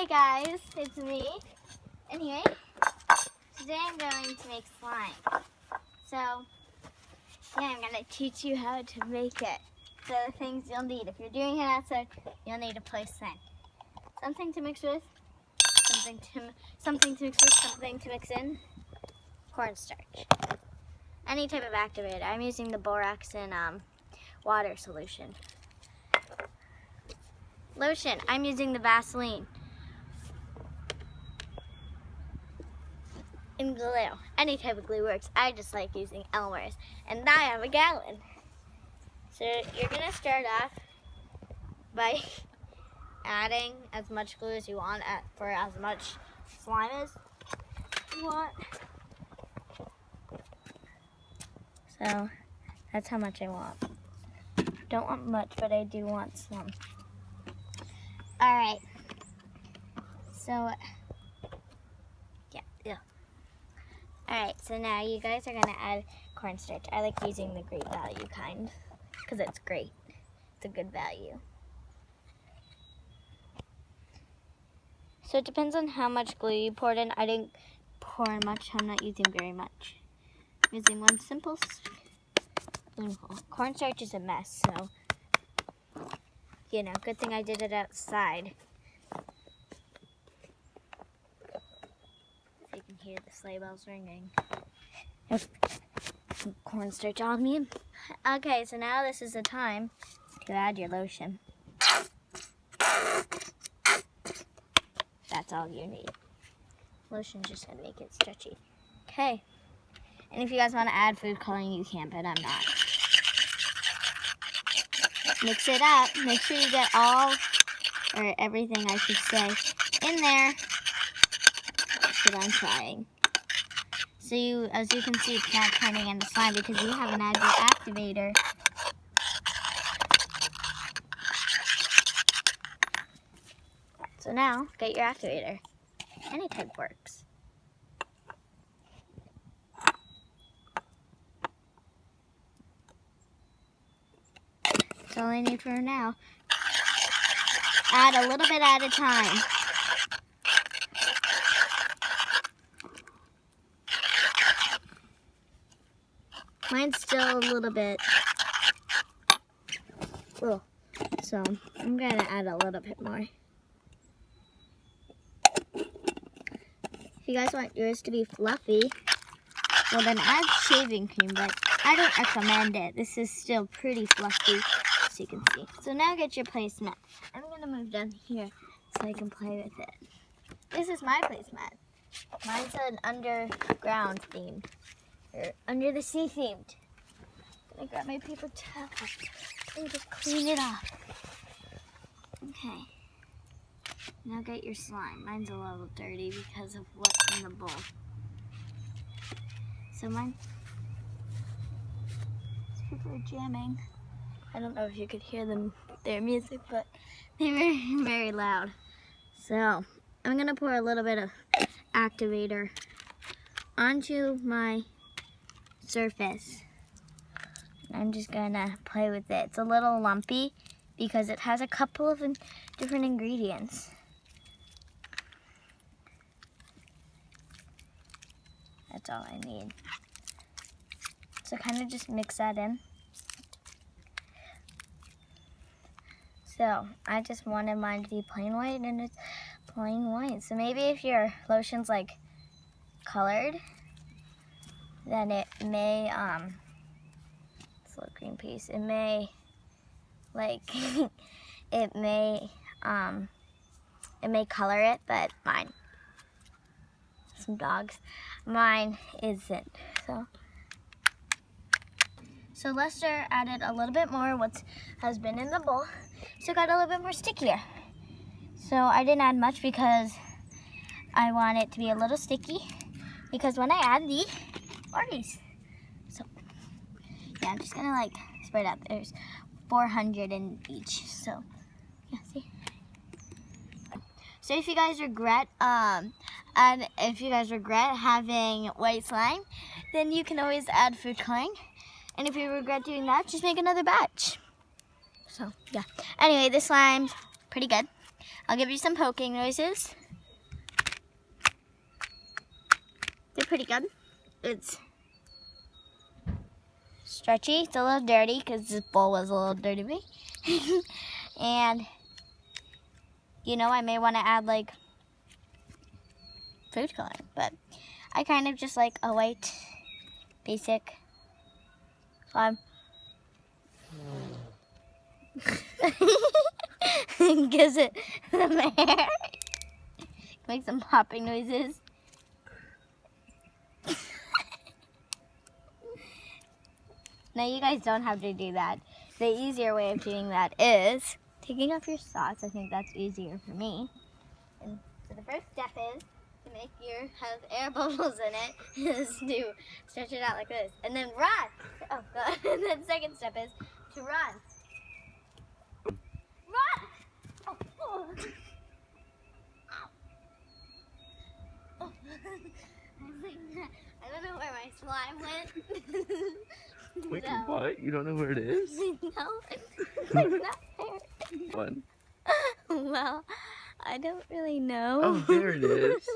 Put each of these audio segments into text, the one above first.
guys, it's me. Anyway, today I'm going to make slime. So, yeah, I'm going to teach you how to make it. So the things you'll need, if you're doing it outside, you'll need a place then. Something to mix with, something to mix in, cornstarch. Any type of activator. I'm using the Borax in water solution. Lotion, I'm using the Vaseline. And glue, any type of glue works. I just like using Elmer's, and I have a gallon. So you're gonna start off by adding as much glue as you want for as much slime as you want. So that's how much I want. Don't want much, but I do want some. All right. So yeah. All right. So now you guys are gonna add cornstarch. I like using the great value kind because it's great. It's a good value. So it depends on how much glue you poured in. I didn't pour much. I'm not using very much. I'm using one simple spoonful. Cornstarch is a mess, so you know, good thing I did it outside. So you can hear the sleigh bells ringing. Some cornstarch on me. Okay, so now this is the time to add your lotion. That's all you need. Lotion's just gonna make it stretchy. Okay. And if you guys want to add food coloring, you can, but I'm not. Mix it up. Make sure you get or everything, I should say, in there. That's what I'm trying. So as you can see, it's not turning into slime because you haven't added your activator. So now, get your activator. Any type works. That's all I need for now. Add a little bit at a time. Mine's still a little bit. Ugh. So I'm gonna add a little bit more. If you guys want yours to be fluffy, well then add shaving cream, but I don't recommend it. This is still pretty fluffy, as you can see. So now get your placemat. I'm gonna move down here so I can play with it. This is my placemat. Mine's an underground theme, or under the sea themed. I'm gonna grab my paper towel and just clean it off. Okay. Now get your slime. Mine's a little dirty because of what's in the bowl. So people are jamming. I don't know if you could hear their music, but they're very, very loud. So I'm gonna pour a little bit of activator onto my surface. I'm just gonna play with it. It's a little lumpy because it has a couple of different ingredients. That's all I need. So kind of just mix that in. So I just wanted mine to be plain white, and it's plain white. So maybe if your lotion's like colored, then it may it's a little green piece. It may like it may color it, but mine. Some dogs. Mine isn't. So Lester added a little bit more what has been in the bowl, so it got a little bit more stickier. So I didn't add much because I want it to be a little sticky, because when I add the Orbeez. So yeah, I'm just gonna like spread out. There's 400 in each. So yeah, see. So if you guys regret having white slime, then you can always add food coloring. And if you regret doing that, just make another batch. So yeah. Anyway, this slime's pretty good. I'll give you some poking noises. They're pretty good. It's stretchy. It's a little dirty because this bowl was a little dirty to me. And, you know, I may want to add like food coloring, but I kind of just like a white basic slime. Gives it some hair. Make some popping noises. Now you guys don't have to do that. The easier way of doing that is taking off your socks. I think that's easier for me. And so the first step is to make your have air bubbles in it is to stretch it out like this. And then run. Oh god. And then the second step is to run. Run! Oh, oh. Oh. I don't know where my slime went. Wait, No. what? You don't know where it is? No, it's not there. One. Well, I don't really know. Oh, there it is.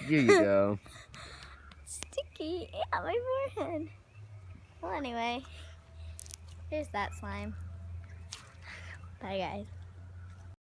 Here you go. Sticky. Yeah, my forehead. Well, anyway, here's that slime. Bye, guys.